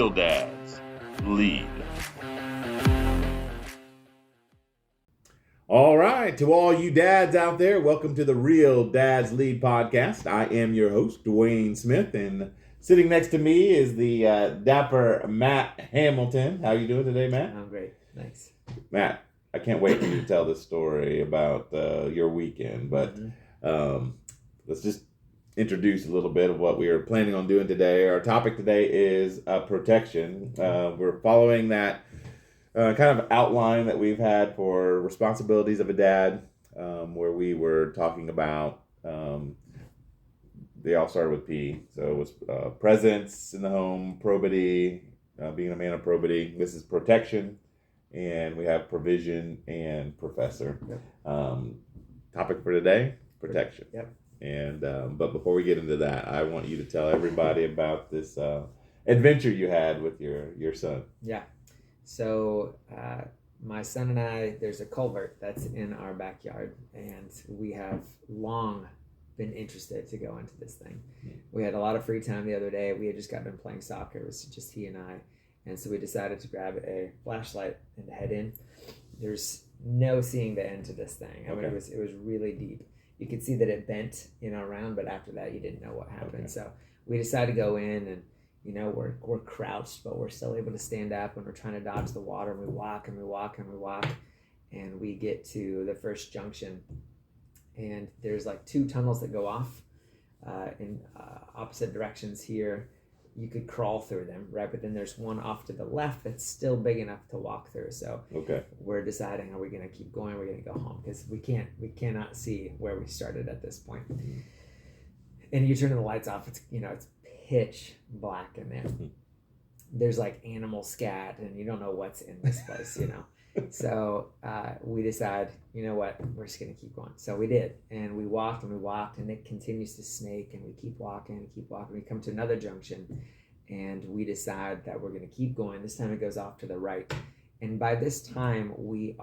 Real Dads Lead. All right, to all you dads out there, welcome to the Real Dads Lead podcast. I am your host, Dwayne Smith, and sitting next to me is the dapper Matt Hamilton. How are you doing today, Matt? I'm great, thanks. Matt, I can't wait for you to tell this story about your weekend, but let's just introduce a little bit of what we are planning on doing today. Our topic today is protection. We're following that kind of outline that we've had for responsibilities of a dad, where we were talking about, they all started with P. So it was presence in the home, probity, being a man of probity. This is protection, and we have provision and professor. Yep. Topic for today, protection. Yep. And but before we get into that, I want you to tell everybody about this adventure you had with your son. Yeah. So my son and I, there's a culvert that's in our backyard, and we have long been interested to go into this thing. We had a lot of free time the other day. We had just got done playing soccer. It was just he and I. And so we decided to grab a flashlight and head in. There's no seeing the end to this thing. I mean, it was really deep. You could see that it bent, around, but after that, you didn't know what happened. Okay. So we decided to go in, and we're crouched, but we're still able to stand up, and we're trying to dodge the water. And we walk and we walk and we walk, and we get to the first junction, and there's like two tunnels that go off in opposite directions here. You could crawl through them, right? But then there's one off to the left that's still big enough to walk through. So we're deciding, are we going to keep going? Or are we going to go home? Because we cannot see where we started at this point. Mm-hmm. And you turn the lights off. It's it's pitch black in there. Mm-hmm. There's like animal scat, and you don't know what's in this place. So we decide, what, we're just going to keep going. So we did, and we walked, and it continues to snake, and we keep walking and keep walking. We come to another junction, and we decide that we're going to keep going. This time it goes off to the right, and by this time we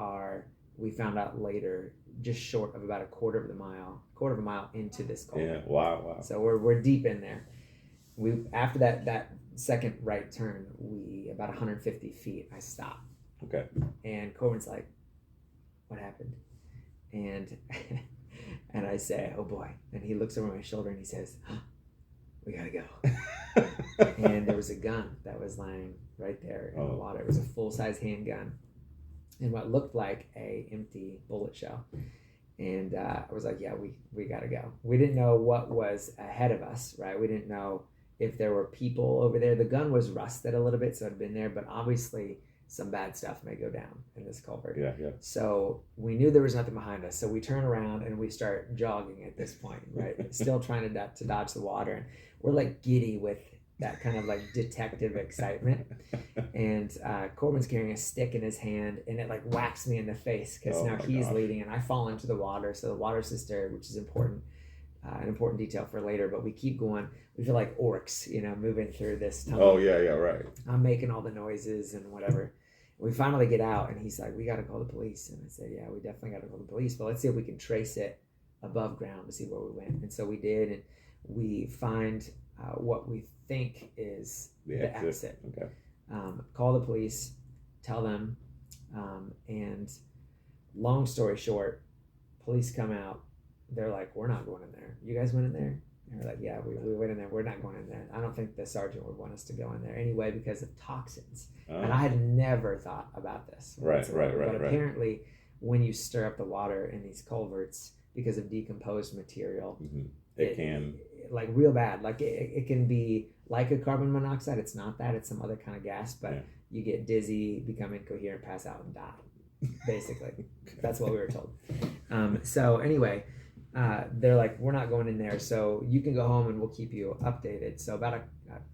found out later, just short of about a quarter of a mile into this culvert. Yeah, wow. So we're deep in there. After that second right turn, about 150 feet, I stopped. Okay. And Corbin's like, what happened? And and I say, oh boy. And he looks over my shoulder and he says, we gotta go. And there was a gun that was lying right there in the water. It was a full-size handgun and what looked like a empty bullet shell. And I was like, yeah, we gotta go. We didn't know what was ahead of us, right? We didn't know if there were people over there. The gun was rusted a little bit, so it had been there, but obviously some bad stuff may go down in this culvert. Yeah. So we knew there was nothing behind us. So we turn around and we start jogging at this point, right? Still trying to dodge the water. And we're like giddy with that kind of like detective excitement. And Corbin's carrying a stick in his hand, and it like whacks me in the face because now he's leading, and I fall into the water. So the water's disturbed, which is important. An important detail for later, but we keep going. We feel like orcs, moving through this tunnel. Oh, yeah, right. I'm making all the noises and whatever. We finally get out, and he's like, we got to call the police. And I said, yeah, we definitely got to call the police, but let's see if we can trace it above ground to see where we went. And so we did, and we find what we think is the exit. Okay. Call the police, tell them, and long story short, police come out. They're like, we're not going in there. You guys went in there? And we're like, yeah, we went in there. We're not going in there. I don't think the sergeant would want us to go in there anyway because of toxins. And I had never thought about this. Right. But apparently, when you stir up the water in these culverts because of decomposed material, it can, like real bad. Like it can be like a carbon monoxide. It's not that. It's some other kind of gas. But you get dizzy, become incoherent, pass out, and die. Basically, that's what we were told. So anyway. They're like, we're not going in there, so you can go home and we'll keep you updated. So about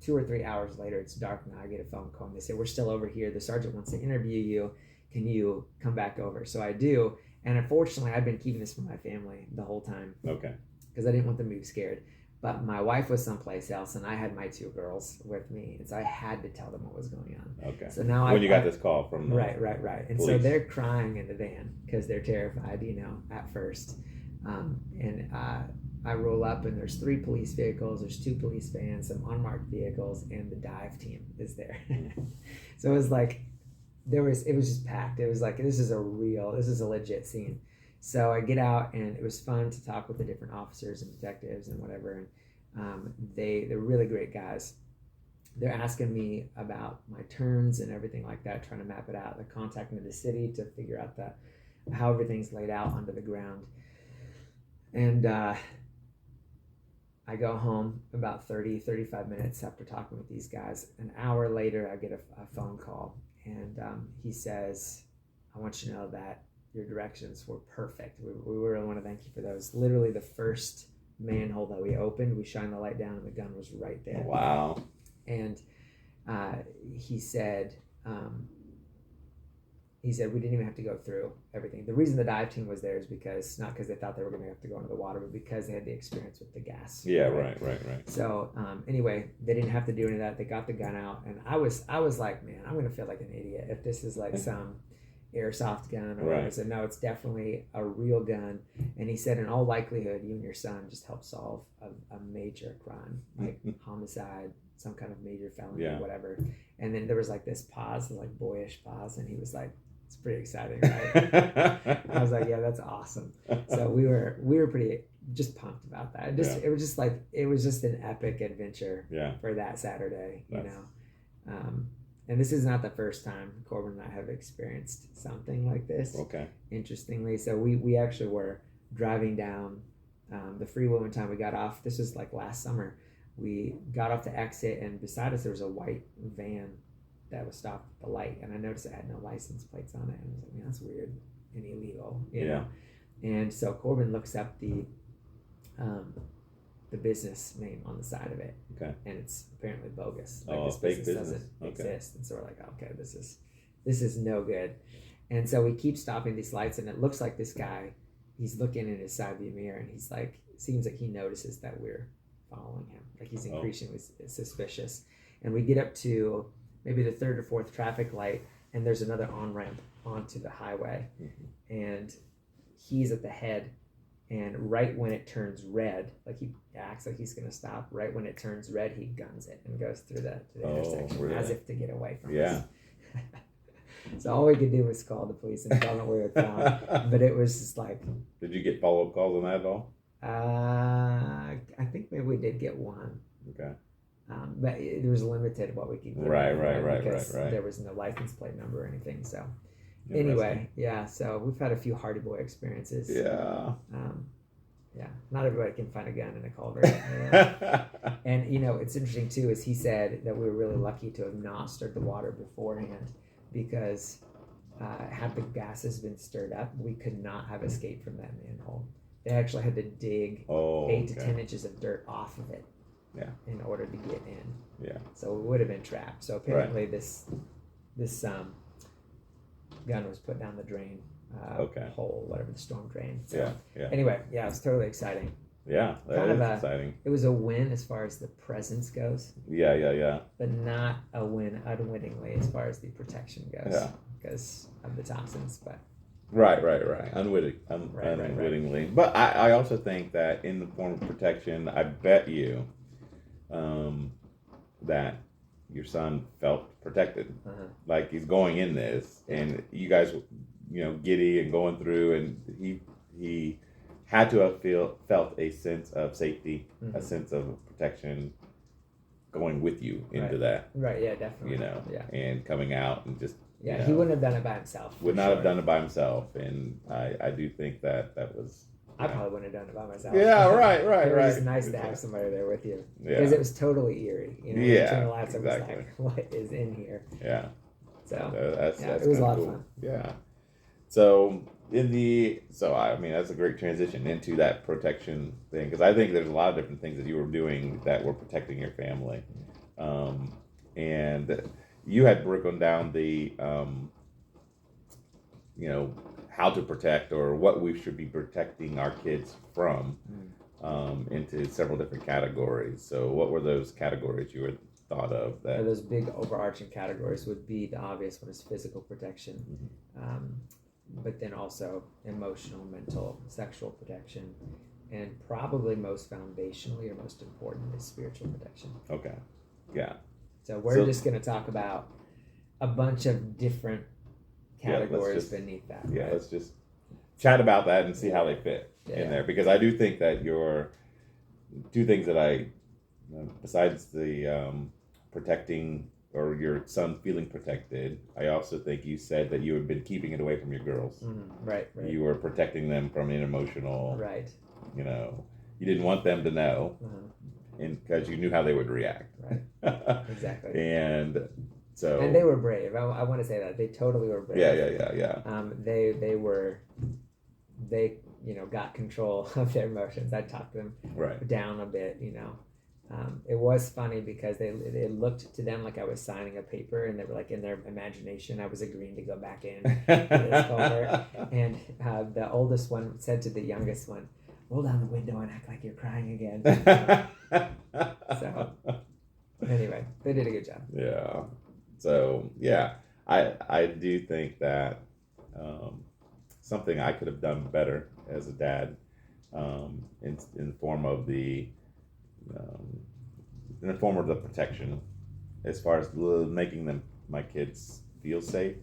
2 or 3 hours later, it's dark now. I get a phone call and they say, we're still over here. The sergeant wants to interview you. Can you come back over? So I do. And unfortunately, I've been keeping this from my family the whole time. Okay. Because I didn't want them to be scared. But my wife was someplace else, and I had my 2 girls with me, and so I had to tell them what was going on. Okay. So now when you got this call from the right, and police. so they're crying in the van because they're terrified, at first. I roll up and there's 3 police vehicles, there's 2 police vans, some unmarked vehicles, and the dive team is there. So it was like it was just packed. It was like this is a legit scene. So I get out and it was fun to talk with the different officers and detectives and whatever. And they're really great guys. They're asking me about my turns and everything like that, trying to map it out. They're contacting the city to figure out how everything's laid out under the ground. And I go home about 35 minutes after talking with these guys. An hour later, I get a phone call, and he says, I want you to know that your directions were perfect. We really want to thank you for those. Literally the first manhole that we opened, we shined the light down and the gun was right there. Wow. And he said we didn't even have to go through everything. The reason the dive team was there is not because they thought they were going to have to go into the water, but because they had the experience with the gas. Yeah, right. So anyway, they didn't have to do any of that. They got the gun out, and I was like, man, I'm going to feel like an idiot if this is like some airsoft gun or whatever. I said, no, it's definitely a real gun. And he said, in all likelihood, you and your son just helped solve a major crime, like homicide, some kind of major felony, whatever. And then there was like this pause, like boyish pause, and he was like, it's pretty exciting, right? I was like, yeah, that's awesome. So we were pretty just pumped about that. It was just an epic adventure for that Saturday, you know. And this is not the first time Corbin and I have experienced something like this. Okay. Interestingly, so we actually were driving down the freeway one time. We got off. This was like last summer. We got off the exit, and beside us there was a white van that was stopped at the light, and I noticed it had no license plates on it, and I was like, man, that's weird and illegal, you know. And so Corbin looks up the business name on the side of it, and it's apparently bogus. Like this fake business doesn't exist, and so we're like, okay, this is no good. And so we keep stopping these lights, and it looks like this guy, he's looking in his side view mirror, and he's like, seems like he notices that we're following him, like he's increasingly suspicious. And we get up to maybe the 3rd or 4th traffic light, and there's another on-ramp onto the highway, and he's at the head, and right when it turns red, like he acts like he's gonna stop, right when it turns red, he guns it and goes through the intersection, really? As if to get away from us. So all we could do was call the police and tell them we were found. But it was just like, did you get follow-up calls on that at all? I think maybe we did get one. Okay. But there was limited what we could get. Right. Because there was no license plate number or anything. So anyway, so we've had a few Hardy Boy experiences. Yeah. Not everybody can find a gun in a culvert. And you know, it's interesting too, is he said that we were really lucky to have not stirred the water beforehand, because had the gases been stirred up, we could not have escaped from that manhole. They actually had to dig 8 to 10 inches of dirt off of it in order to get in. Yeah. So we would have been trapped. So apparently this gun was put down the drain hole, whatever, the storm drain. So anyway, it was totally exciting. Yeah, that is exciting. It was a win as far as the presence goes. Yeah. But not a win unwittingly as far as the protection goes. Because of the toxins, but... Right. Unwittingly. But I also think that in the form of protection, I bet you that your son felt protected. Like he's going in this, and you guys, you know, giddy and going through, and he had to have felt a sense of safety, a sense of protection going with you into that. Right, yeah, definitely. You know, and coming out and just... Yeah, you know, he wouldn't have done it by himself. Would not have done it by himself, and I do think that was... I probably wouldn't have done it by myself. Yeah, right. It was nice to have somebody there with you. Because it was totally eerie. You know, yeah, the lights, exactly. I was like, what is in here? Yeah. So, that's it was a lot cool. of fun. Yeah. So, I mean, that's a great transition into that protection thing, because I think there's a lot of different things that you were doing that were protecting your family. And you had broken down the, how to protect, or what we should be protecting our kids from, into several different categories. So what were those categories you were thought of? That those big overarching categories would be, the obvious one is physical protection, but then also emotional, mental, sexual protection, and probably most foundationally or most important is spiritual protection. Okay. Yeah. So we're just going to talk about a bunch of different categories beneath that. Yeah, right? let's just chat about that and see how they fit in there, because I do think that your two things that besides the protecting or your son feeling protected, I also think you said that you had been keeping it away from your girls. Mm-hmm. Right. You were protecting them from an emotional, right. You didn't want them to know, and because you knew how they would react. Right. Exactly. And they were brave. I want to say that they totally were brave. Yeah. They got control of their emotions. I talked them down a bit. It was funny because it looked to them like I was signing a paper, and they were like, in their imagination I was agreeing to go back in to this culvert. And the oldest one said to the youngest one, roll down the window and act like you're crying again. So anyway, they did a good job. Yeah. So yeah, I do think that something I could have done better as a dad, in the form of the protection, as far as making my kids feel safe.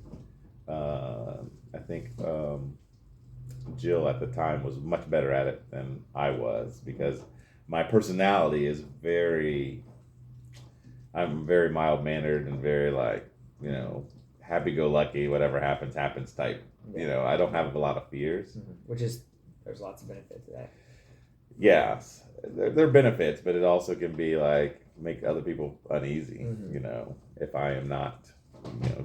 I think Jill at the time was much better at it than I was, because my personality is I'm very mild mannered and very happy go lucky, whatever happens type. Yeah. I don't have a lot of fears. Which is, there's lots of benefit to that. Yes, there are benefits, but it also can be make other people uneasy. If I am not,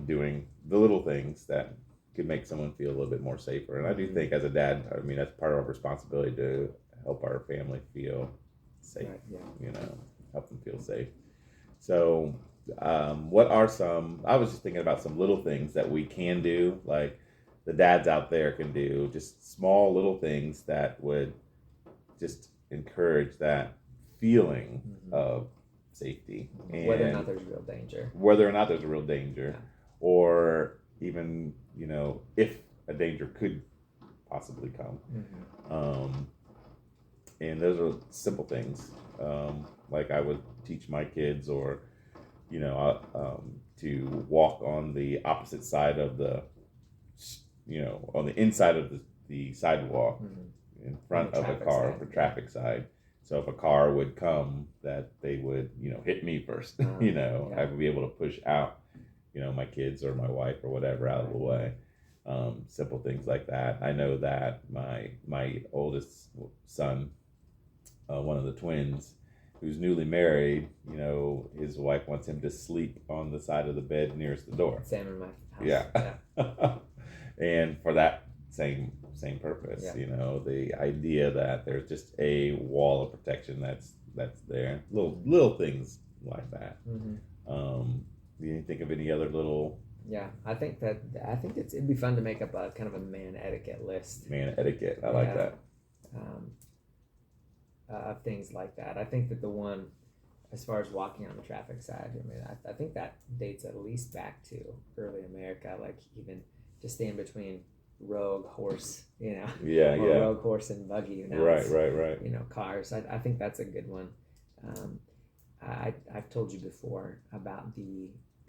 doing the little things that could make someone feel a little bit more safer. And I do think as a dad, that's part of our responsibility to help our family feel safe. Right, yeah. Help them feel safe. So, what are I was just thinking about some little things that we can do, like the dads out there can do, just small little things that would just encourage that feeling of safety. And whether or not there's a real danger. Yeah. Or even, if a danger could possibly come. And those are simple things. Like I would teach my kids, or to walk on the opposite side of on the inside of the sidewalk in front of a car, for traffic side. So if a car would come, that they would hit me first. I would be able to push out my kids or my wife or whatever out of the way. Simple things like that. I know that my oldest son, one of the twins, who's newly married, his wife wants him to sleep on the side of the bed nearest the door. Same in my house. Yeah. And for that same purpose, the idea that there's just a wall of protection that's there. Little things like that. Do you think of any other little? Yeah, I think it'd be fun to make up a kind of a man etiquette list. Man etiquette, I like that. Of things like that. I think that the one, as far as walking on the traffic side, I think that dates at least back to early America, like even just staying between rogue horse, rogue horse and buggy, right. Cars. I think that's a good one. I've told you before about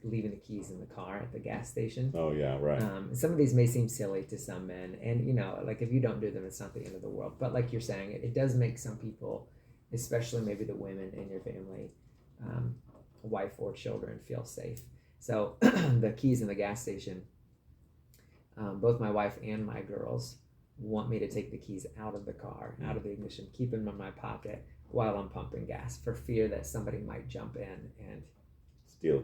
leaving the keys in the car at the gas station. Oh yeah, right. Some of these may seem silly to some men, and if you don't do them, it's not the end of the world. But like you're saying, it does make some people, especially maybe the women in your family, wife or children, feel safe. So the keys in the gas station, both my wife and my girls want me to take the keys out of the car, out of the ignition, keep them in my pocket while I'm pumping gas, for fear that somebody might jump in and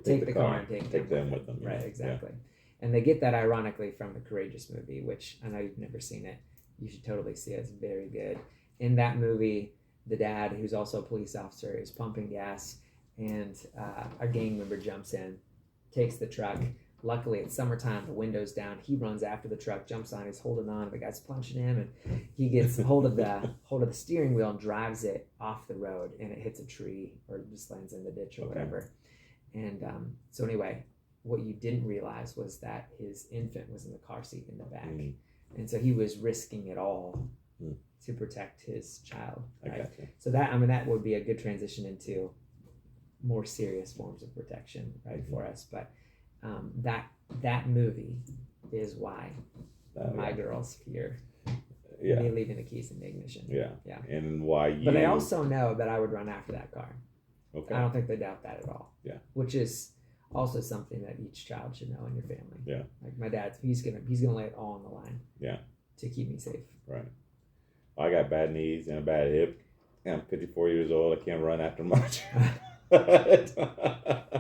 take the car and take them with them. Right, exactly. Yeah. And they get that ironically from the Courageous movie, which I know you've never seen it. You should totally see it. It's very good. In that movie, the dad, who's also a police officer, is pumping gas, and a gang member jumps in, takes the truck. Luckily, it's summertime, the window's down. He runs after the truck, jumps on, he's holding on, the guy's punching him, and he gets hold of the steering wheel and drives it off the road, and it hits a tree or just lands in the ditch or whatever. And so anyway, what you didn't realize was that his infant was in the car seat in the back. And so he was risking it all to protect his child. I Right? got you. So that would be a good transition into more serious forms of protection, right, for us. But that movie is why my girls fear me leaving the keys in the ignition. Yeah. Yeah. And why you? But they also know that I would run after that car. Okay. I don't think they doubt that at all. Yeah. Which is also something that each child should know in your family. Yeah. Like my dad's, he's gonna lay it all on the line. Yeah. To keep me safe. Right. I got bad knees and a bad hip. And I'm 54 years old. I can't run after much.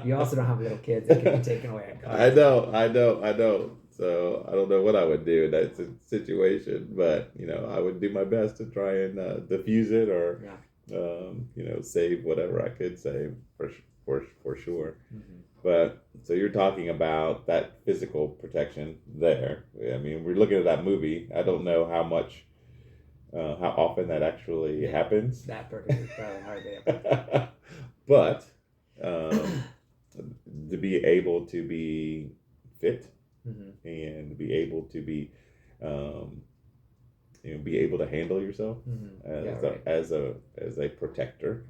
You also don't have little kids that can be taken away at cars. I know. So I don't know what I would do in that situation, but I would do my best to try and diffuse it or save whatever I could save for sure. Mm-hmm. But so you're talking about that physical protection there. I mean, we're looking at that movie. I don't know how often that actually happens. That particular is probably hardly ever. But to be able to be fit and be able to be be able to handle yourself as a protector,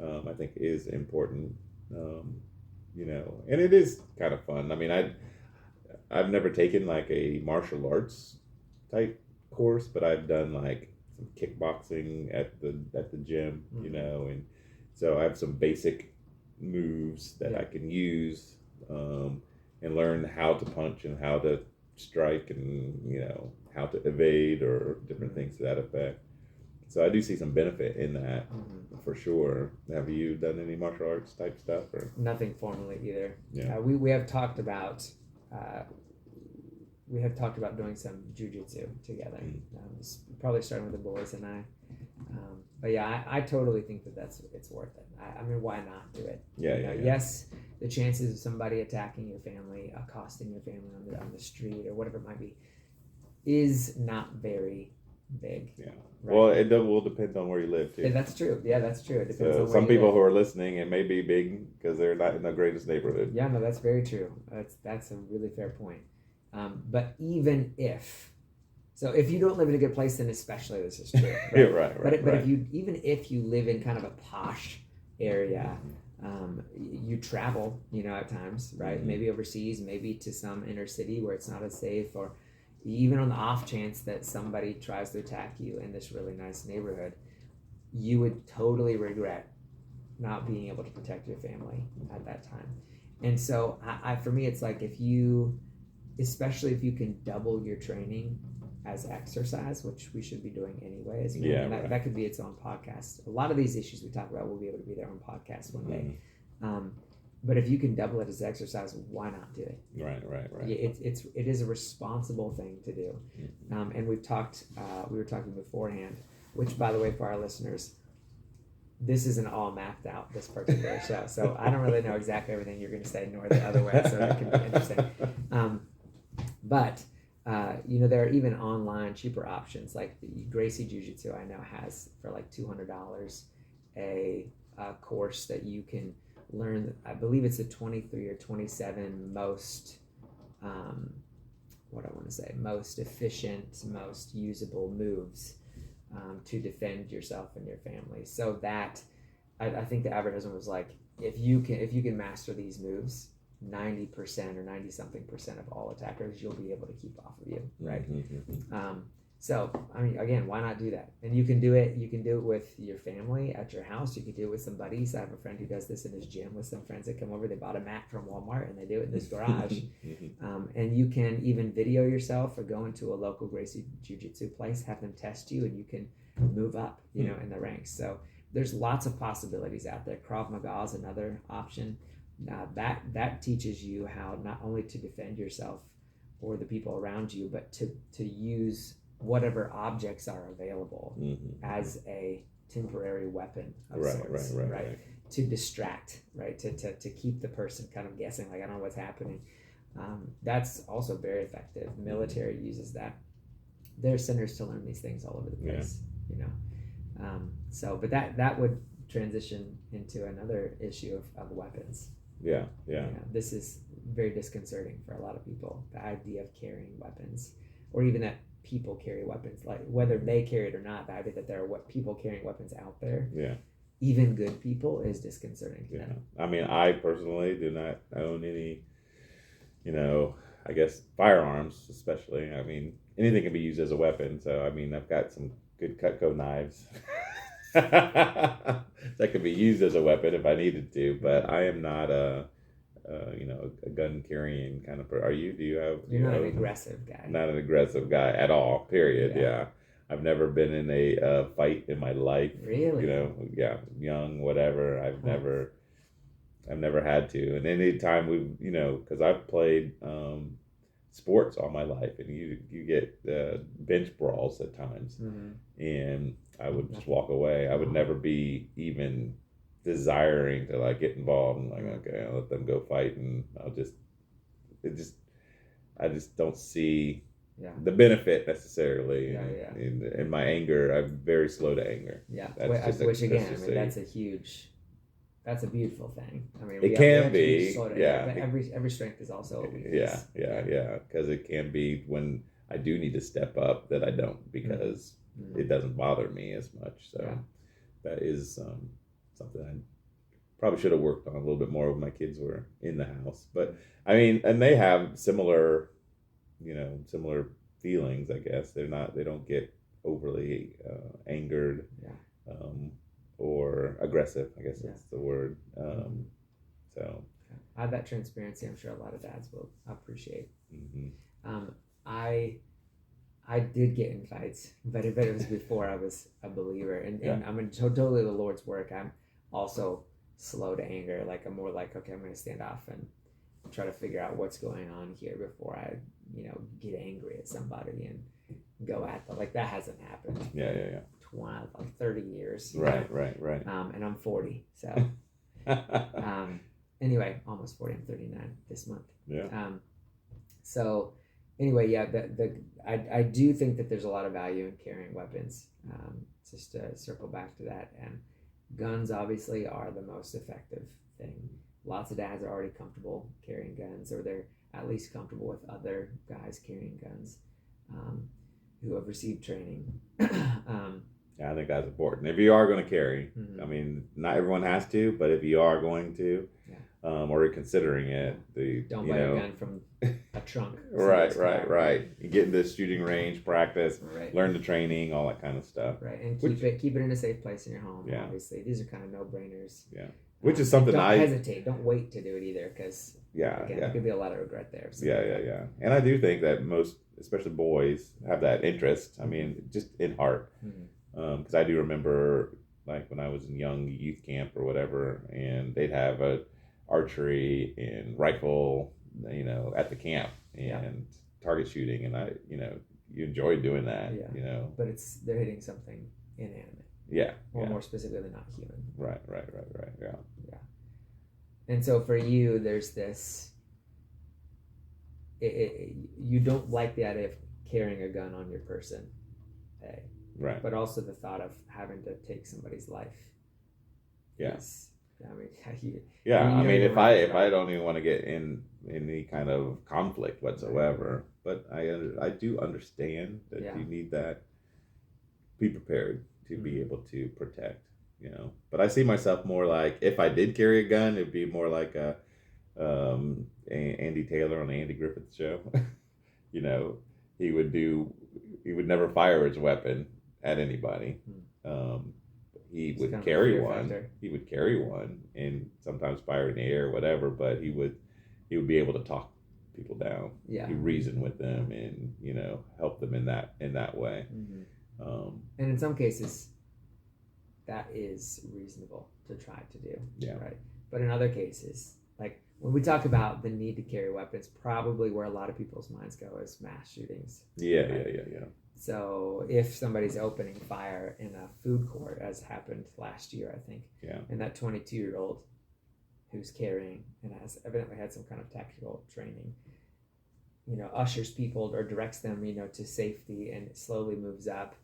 I think is important. And it is kind of fun. I mean, I've never taken like a martial arts type course, but I've done like some kickboxing at the gym, and so I have some basic moves that I can use and learn how to punch and how to strike and how to evade or different things to that effect. So I do see some benefit in that for sure. Have you done any martial arts type stuff or nothing formally either? Yeah, we have talked about doing some jujitsu together. Probably starting with the boys and I. But yeah, I totally think it's worth it. I mean, why not do it? Yeah. Yes, the chances of somebody attacking your family, accosting your family on the street or whatever it might be, is not very big. Yeah. Right? Well, it will depend on where you live too. Yeah, that's true. Yeah, that's true. It depends on where some you people live. who are listening, it may be big because they're not in the greatest neighborhood. Yeah, no, that's very true. That's a really fair point. But even if you don't live in a good place, then especially this is true. Right? right. But if you live in kind of a posh area, you travel, at times, right? Maybe overseas, maybe to some inner city where it's not as safe, or even on the off chance that somebody tries to attack you in this really nice neighborhood, you would totally regret not being able to protect your family at that time. And so for me, it's like especially if you can double your training as exercise, which we should be doing anyways. That could be its own podcast. A lot of these issues we talk about will be able to be their own podcast one day. But if you can double it as exercise, why not do it? Right. It is a responsible thing to do. And we were talking beforehand, which, by the way, for our listeners, this isn't all mapped out, this particular show. So I don't really know exactly everything you're going to say, nor the other way. So it can be interesting. But there are even online cheaper options. Like Gracie Jiu-Jitsu, I know, has for like $200 a course that you can learn. I believe it's the 23 or 27 most most efficient, most usable moves to defend yourself and your family. So that I think the advertisement was like, if you can master these moves, 90% or 90 something percent of all attackers you'll be able to keep off of you, right? So I mean, again, why not do that? And you can do it with your family at your house. You can do it with some buddies. I have a friend who does this in his gym with some friends that come over. They bought a mat from Walmart and they do it in this garage. And you can even video yourself or go into a local Gracie Jiu-Jitsu place, have them test you, and you can move up in the ranks. So there's lots of possibilities out there. Krav Maga is another option. That teaches you how not only to defend yourself or the people around you, but to use whatever objects are available as a temporary weapon of sorts, right? To distract, right? To keep the person kind of guessing, like, I don't know what's happening. That's also very effective. The military uses that. There are centers to learn these things all over the place, but that would transition into another issue of weapons. Yeah. This is very disconcerting for a lot of people, the idea of carrying weapons, or even that people carry weapons, like whether they carry it or not. The idea that there are people carrying weapons out there, Yeah. even good people, is disconcerting to them. I mean, I personally do not own any, I guess firearms, especially. I mean, anything can be used as a weapon. So, I mean, I've got some good Cutco knives that could be used as a weapon if I needed to. But I am not a gun carrying kind of person. Are you? Do you have? You're not an aggressive guy. Not an aggressive guy at all. Period. Yeah. Yeah. I've never been in a fight in my life. Really? Young, whatever. I've never had to. And any time because I've played sports all my life, and you get bench brawls at times, and I would just walk away. I would never be even desiring to like get involved. I'm like, okay, I'll let them go fight, and I just don't see the benefit necessarily. In my anger, I'm very slow to anger. Yeah, which again, that's a beautiful thing. I mean, it can be, but every strength is also a weakness. Because it can be when I do need to step up that I don't, because it doesn't bother me as much. So that is something I probably should have worked on a little bit more when my kids were in the house. But I mean, and they have similar feelings, I guess. They don't get overly angered. Or aggressive, I guess that's the word. So I have that transparency. I'm sure a lot of dads will appreciate. Mm-hmm. I did get in fights, but it was before I was a believer, and I'm in totally the Lord's work. I'm also slow to anger. Like I'm more like, okay, I'm going to stand off and try to figure out what's going on here before I, get angry at somebody and go at them. Like that hasn't happened. Yeah. 30 years. Right. And I'm 40, so anyway, almost 40. I'm 39 this month. Yeah. So anyway, I do think that there's a lot of value in carrying weapons. Just to circle back to that, and guns obviously are the most effective thing. Lots of dads are already comfortable carrying guns, or they're at least comfortable with other guys carrying guns who have received training. I think that's important. If you are going to carry, I mean, not everyone has to, but if you are going to, or you're considering it, don't buy a gun from a trunk. Right. You get into the shooting range, practice, learn the training, all that kind of stuff. Right, and keep it in a safe place in your home. Yeah. Obviously, these are kind of no-brainers. Yeah. Which is something don't hesitate. Don't wait to do it either, because there could be a lot of regret there. Yeah. And I do think that most, especially boys, have that interest. I mean, just in heart. Because I do remember, like when I was in young youth camp or whatever, and they'd have a archery and rifle, at the camp and target shooting, and I, you enjoy doing that, But they're hitting something inanimate. Or more specifically, not human. Right. Yeah. And so for you, there's this. You don't like the idea of carrying a gun on your person, right? But also the thought of having to take somebody's life. Yes. I mean, I mean, if I don't even want to get in any kind of conflict whatsoever, but I do understand that you need that. Be prepared to be able to protect, But I see myself more like, if I did carry a gun, it'd be more like Andy Taylor on the Andy Griffith Show. He would never fire his weapon at anybody. He would carry one. He would carry one and sometimes fire in the air or whatever, but he would be able to talk people down. Yeah. He reason with them and, help them in that way. And in some cases, that is reasonable to try to do. Yeah. Right. But in other cases, like when we talk about the need to carry weapons, probably where a lot of people's minds go is mass shootings. Yeah. So if somebody's opening fire in a food court, as happened last year, I think, and that 22-year-old who's carrying and has evidently had some kind of tactical training, ushers people or directs them, to safety, and slowly moves up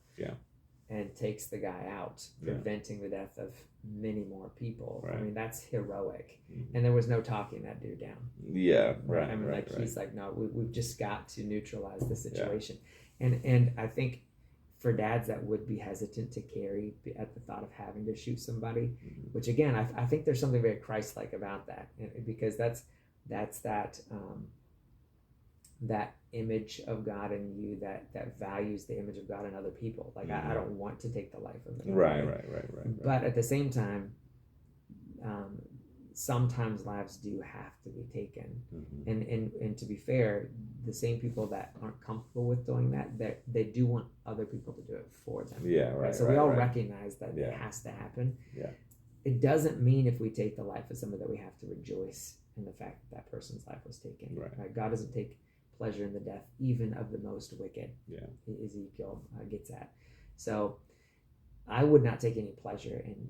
and takes the guy out, preventing the death of many more people. Right. I mean, that's heroic. And there was no talking that dude down. Yeah, right. I mean, he's like, no, we've just got to neutralize the situation. And I think for dads that would be hesitant to carry at the thought of having to shoot somebody, which again, I think there's something very Christ-like about that, because that's that image of God in you that values the image of God in other people. Like I don't want to take the life of them. Right. But at the same time, sometimes lives do have to be taken, and to be fair, the same people that aren't comfortable with doing that they do want other people to do it for them. So we all recognize that it has to happen. It doesn't mean if we take the life of somebody that we have to rejoice in the fact that person's life was taken. Right? God doesn't take pleasure in the death even of the most wicked. Ezekiel gets at. So I would not take any pleasure in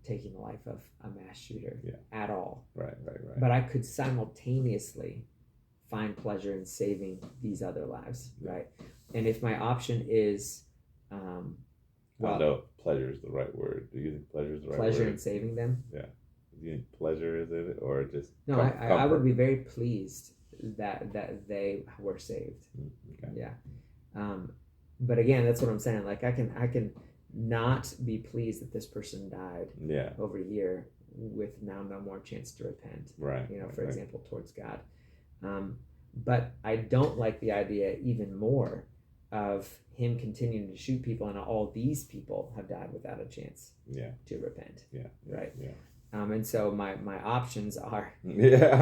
taking the life of a mass shooter at all. Right. But I could simultaneously find pleasure in saving these other lives, right? And if my option is, I don't know if pleasure is the right word. Do you think pleasure is the right word? Pleasure in saving them? Yeah. Do you think pleasure is it, or just no? I would be very pleased that they were saved. But again, that's what I'm saying. Like I can not be pleased that this person died over here with now no more chance to repent, for example, towards God. But I don't like the idea even more of him continuing to shoot people, and all these people have died without a chance to repent. And so my options are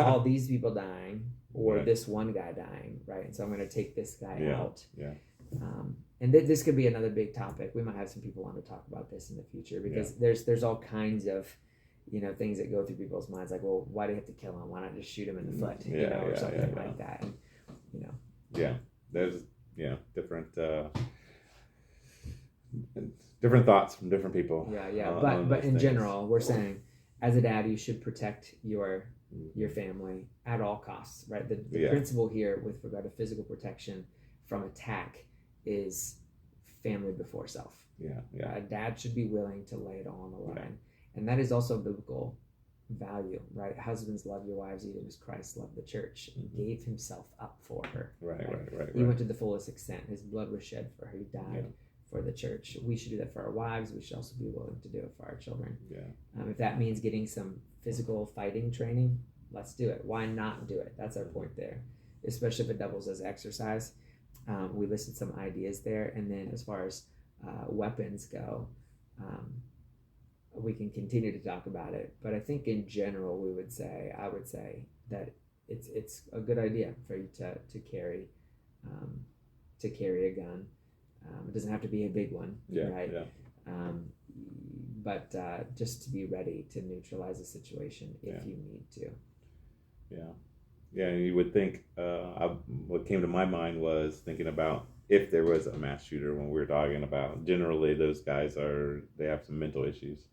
all these people dying or this one guy dying, right? And so I'm going to take this guy out. And this could be another big topic. We might have some people want to talk about this in the future, because there's all kinds of things that go through people's minds, like, well, why do you have to kill him? Why not just shoot him in the foot, or something like that? And there's different thoughts from different people. But in general, we're saying, as a dad, you should protect your family at all costs, right? The principle here with regard to physical protection from attack is family before self. A dad should be willing to lay it all on the line, and that is also biblical value, right? Husbands, love your wives even as Christ loved the church and gave himself up for her. He went to the fullest extent. His blood was shed for her. He died for the church. We should do that for our wives. We should also be willing to do it for our children. If that means getting some physical fighting training, let's do it. Why not do it? That's our point there, especially if it doubles as exercise. We listed some ideas there, and then as far as weapons go, we can continue to talk about it. But I think in general, I would say that it's a good idea for you to carry a gun. It doesn't have to be a big one, right? But just to be ready to neutralize a situation if you need to. You would think, what came to my mind was thinking about if there was a mass shooter, when we were talking about, generally those guys they have some mental issues.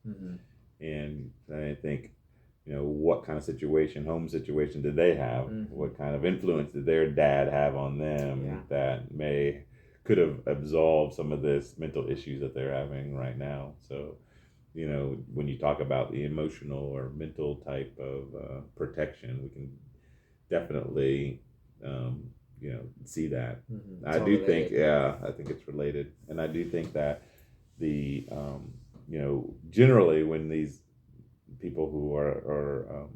And I think, what kind of home situation did they have? What kind of influence did their dad have on them that could have absolved some of this mental issues that they're having right now? So, when you talk about the emotional or mental type of protection, we can definitely, see that. I do think, I think it's related. And I do think that generally when these people who are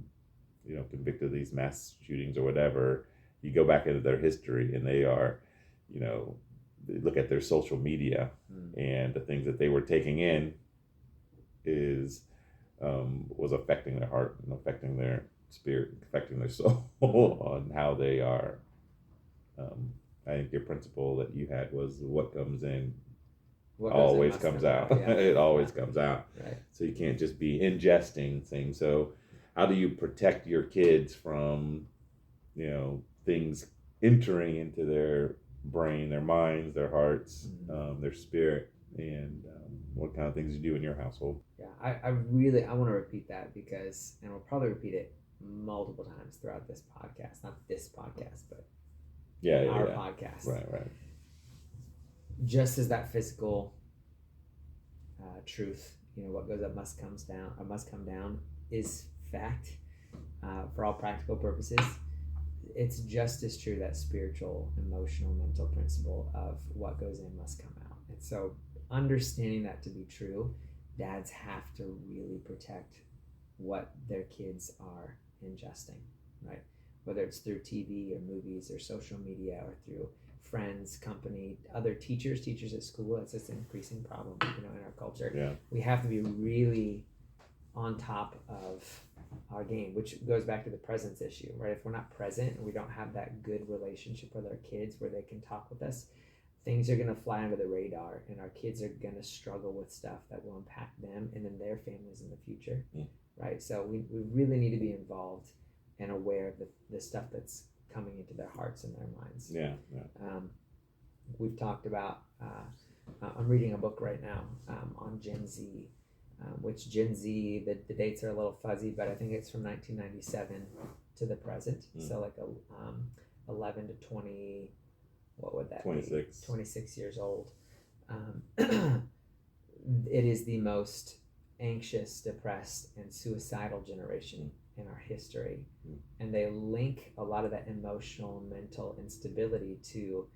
convicted of these mass shootings or whatever, you go back into their history and they are, they look at their social media and the things that they were taking in was affecting their heart and affecting their spirit, affecting their soul on how they are. I think your principle that you had was what comes in always comes out. It always comes out. Right. So you can't just be ingesting things. So how do you protect your kids from, things entering into their brain, their minds, their hearts, their spirit, and what kind of things you do in your household? I want to repeat that because, and we'll probably repeat it multiple times throughout this podcast, not this podcast, but our podcast. Right. Just as that physical truth, what goes up must come down is fact for all practical purposes. it's just as true, that spiritual, emotional, mental principle of what goes in must come out. And so understanding that to be true, dads have to really protect what their kids are ingesting, right? Whether it's through TV or movies or social media or through friends, company, other teachers at school. It's just an increasing problem, in our culture. Yeah. We have to be really on top of our game, which goes back to the presence issue, right? If we're not present and we don't have that good relationship with our kids where they can talk with us, things are going to fly under the radar, and our kids are going to struggle with stuff that will impact them and then their families in the future, right? So we really need to be involved and aware of the stuff that's coming into their hearts and their minds. Yeah. We've talked about, I'm reading a book right now on Gen Z, which Gen Z, the dates are a little fuzzy, but I think it's from 1997 to the present. So like 11 to 20, what would that 26. be? 26 years old. It is the most anxious, depressed, and suicidal generation in our history. And they link a lot of that emotional, mental instability to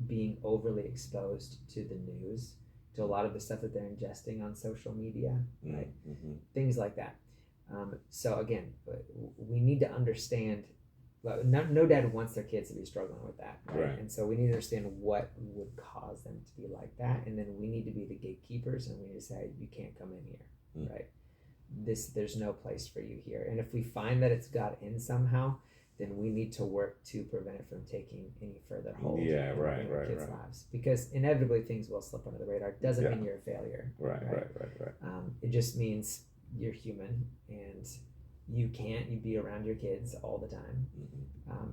being overly exposed to the news, to a lot of the stuff that they're ingesting on social media, right? Things like that. So again, we need to understand, no dad wants their kids to be struggling with that, right? And so we need to understand what would cause them to be like that, and then we need to be the gatekeepers, and we need to say, you can't come in here, right? There's no place for you here. And if we find that it's got in somehow, then we need to work to prevent it from taking any further hold in our kids' lives. Because inevitably things will slip under the radar. It doesn't mean you're a failure. Right. It just means you're human, and you can't be around your kids all the time.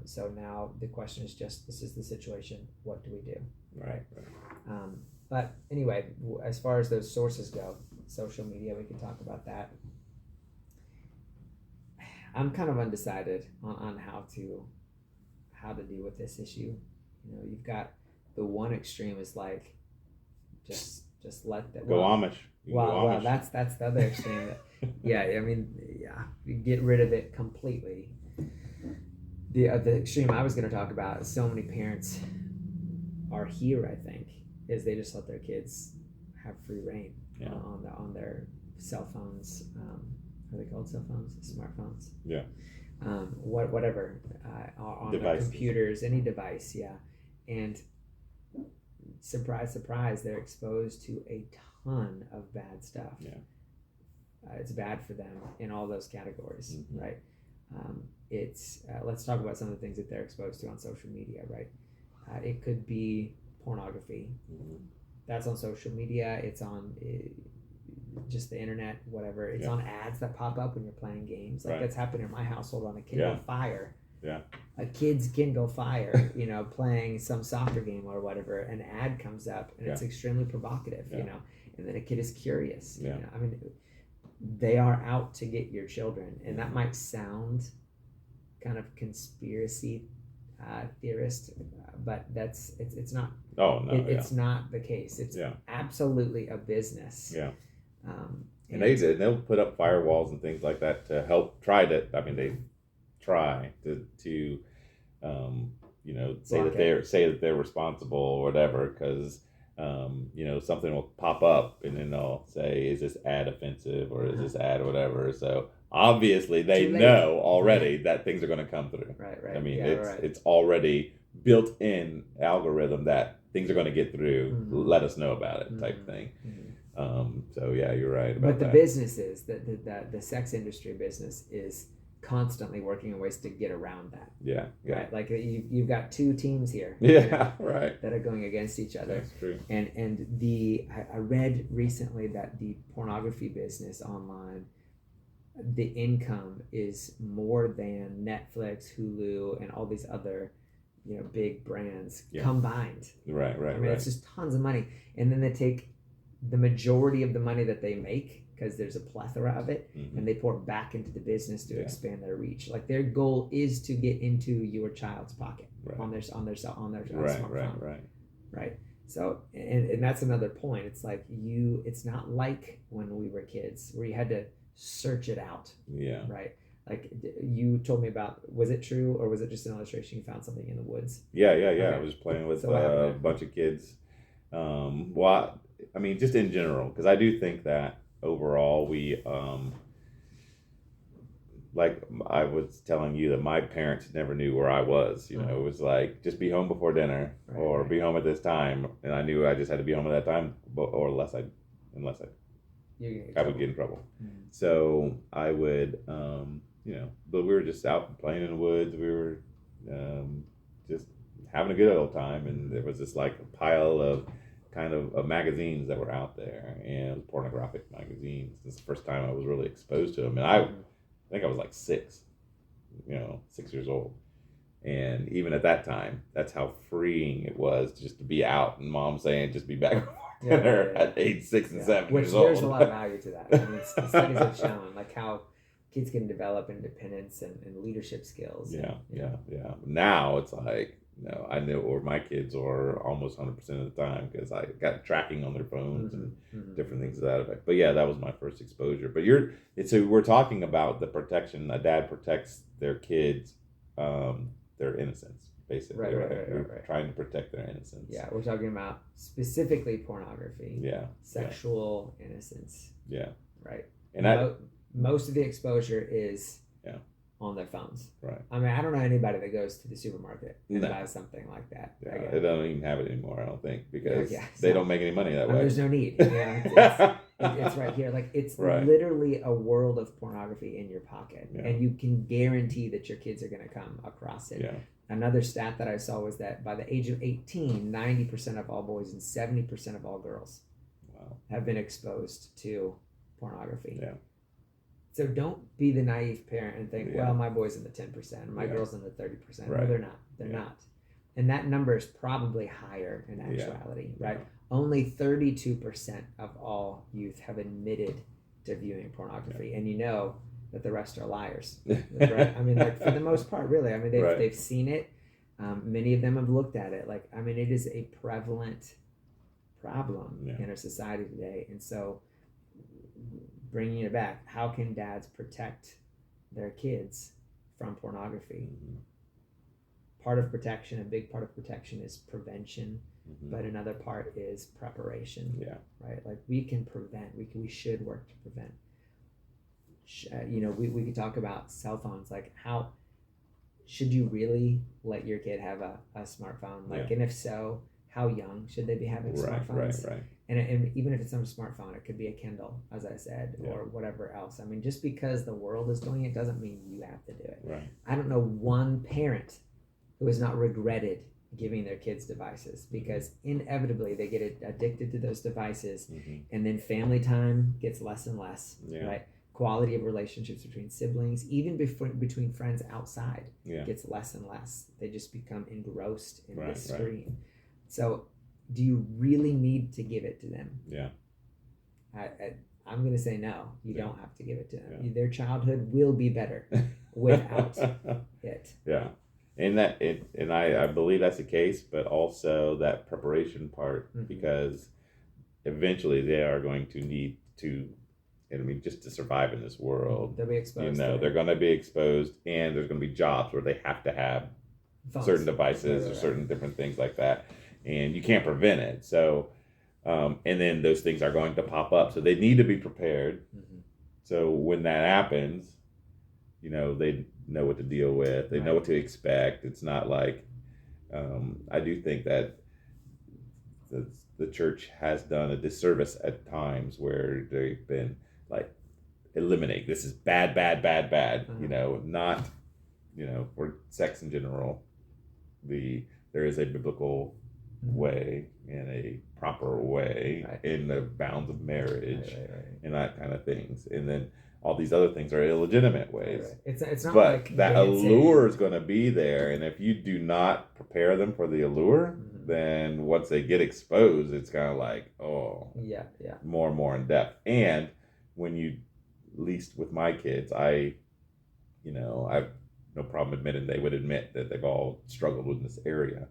So now the question is just, this is the situation, what do we do? Right. But anyway, as far as those sources go, social media, we can talk about that. I'm kind of undecided on how to deal with this issue. You've got the one extreme is like just let that go Amish. Well, that's the other extreme. You get rid of it completely. The extreme I was going to talk about is so many parents are here, I think, is they just let their kids have free reign on their cell phones. Are they called cell phones? Smartphones? Yeah. Whatever. On their computers, any device, And surprise, surprise, they're exposed to a ton of bad stuff. It's bad for them in all those categories, right? Let's talk about some of the things that they're exposed to on social media, right? It could be pornography. That's on social media. It's on just the internet, whatever. It's on ads that pop up when you're playing games. Like that's happened in my household on a Kindle Fire. A kid's Kindle Fire, playing some soccer game or whatever. An ad comes up and it's extremely provocative, and then a kid is curious. I mean, they are out to get your children, and that might sound kind of conspiracy theorist, but it's not. Oh no, it's not the case. It's absolutely a business. And they'll put up firewalls and things like that to help try to. I mean, they try to say that they're responsible or whatever, because something will pop up and then they'll say, is this ad offensive or is this ad whatever? So obviously they know already that things are going to come through. Right. I mean, it's already built in algorithm that things are going to get through. Let us know about it, type thing. So you're right about that. But the businesses, the sex industry business is constantly working on ways to get around that. Right. Like you've got two teams here. Right. That are going against each other. That's true. And I read recently that the pornography business online, the income is more than Netflix, Hulu, and all these other big brands combined. Right. I mean, it's just tons of money, and then they take the majority of the money that they make, because there's a plethora of it, and they pour it back into the business to expand their reach. Like their goal is to get into your child's pocket on their smartphone. Right. So and that's another point. It's like it's not like when we were kids where you had to search it out. Right. Like you told me about, was it true or was it just an illustration? You found something in the woods? Yeah. Okay. I was playing with So what happened a there? bunch of kids. Well, I mean, just in general, because I do think that overall we, like I was telling you that my parents never knew where I was. You know, it was like just be home before dinner or be home at this time, and I knew I just had to be home at that time, or unless I would get in trouble. Mm-hmm. So I would, but we were just out playing in the woods. We were just having a good old time, and there was this like a pile of kind of magazines that were out there, and pornographic magazines. This is the first time I was really exposed to them, and I think I was like 6 years old. And even at that time, that's how freeing it was just to be out, and mom saying, just be back at age 6 and 7 Which years old. there's a lot of value to that. I mean, studies have shown like how kids can develop independence and leadership skills. Yeah. Now it's like, no, I know where my kids are almost 100% of the time because I got tracking on their phones and different things to that effect. But yeah, that was my first exposure. But so we're talking about the protection. A dad protects their kids, their innocence, basically. Right. We're trying to protect their innocence. Yeah, we're talking about specifically pornography. Yeah. Sexual innocence. Yeah. Right. And most of the exposure is on their phones. Right. I mean, I don't know anybody that goes to the supermarket and buys something like that. Yeah, they don't even have it anymore, I don't think, because they don't make any money that way. There's no need. It's right here. Like it's literally a world of pornography in your pocket, and you can guarantee that your kids are going to come across it. Yeah. Another stat that I saw was that by the age of 18, 90% of all boys and 70% of all girls have been exposed to pornography. Yeah. So don't be the naive parent and think, well, my boy's in the 10%, my girl's in the 30%. Right. No, they're not. They're not. And that number is probably higher in actuality, right? Yeah. Only 32% of all youth have admitted to viewing pornography. Yeah. And you know that the rest are liars. Right? I mean, like, for the most part, really. I mean, they've seen it. Many of them have looked at it. Like, I mean, it is a prevalent problem in our society today. And so bringing it back, how can dads protect their kids from pornography? Part of protection, a big part of protection is prevention, but another part is preparation. Yeah. Right? Like we can prevent, we should work to prevent. We could talk about cell phones, like how should you really let your kid have a smartphone? Like, and if so, how young should they be having smartphones? Right. And even if it's not a smartphone, it could be a Kindle, as I said, or whatever else. I mean, just because the world is doing it doesn't mean you have to do it. Right. I don't know one parent who has not regretted giving their kids devices, because inevitably they get addicted to those devices, and then family time gets less and less, right? Quality of relationships between siblings, even between friends outside, gets less and less. They just become engrossed in this screen. So do you really need to give it to them? Yeah. I'm going to say no. You don't have to give it to them. Yeah. Their childhood will be better without it. Yeah. And I believe that's the case, but also that preparation part, because eventually they are going to need to, just to survive in this world. They'll be exposed. They're going to be exposed, and there's going to be jobs where they have to have certain devices or certain different things like that. And you can't prevent it. So, and then those things are going to pop up. So they need to be prepared. So when that happens, they know what to deal with. They know what to expect. It's not like, I do think that the church has done a disservice at times where they've been like, eliminate, this is bad, not, for sex in general. There is a biblical way and a proper way in the bounds of marriage and that kind of things, and then all these other things are illegitimate ways. It's not, but like that allure is going to be there, and if you do not prepare them for the allure, then once they get exposed, it's kind of like more and more in depth. And when you, at least with my kids, I've no problem admitting they would admit that they've all struggled with this area.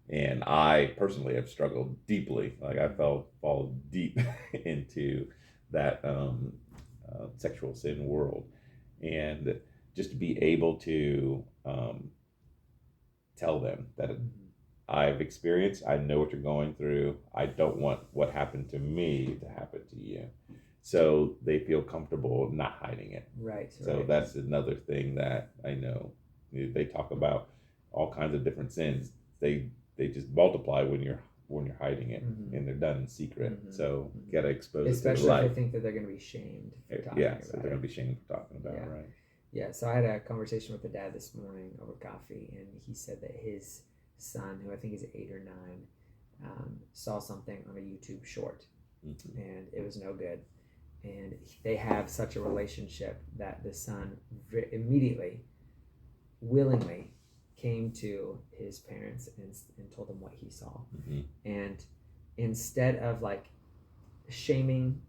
And I personally have struggled deeply. Like I fall deep into that sexual sin world. and just to be able to tell them that I've experienced, I know what you're going through. I don't want what happened to me to happen to you. So they feel comfortable not hiding it. Right. So that's another thing that I know. They talk about all kinds of different sins. They just multiply when you're hiding it, and they're done in secret. So you gotta expose especially it to the light. if they think that they're going to be shamed for talking about So they're gonna be shamed for talking about it, right? Yeah. So I had a conversation with the dad this morning over coffee, and he said that his son, who I think is 8 or 9, saw something on a YouTube short, and it was no good. And they have such a relationship that the son immediately, willingly came to his parents and told them what he saw. And instead of like shaming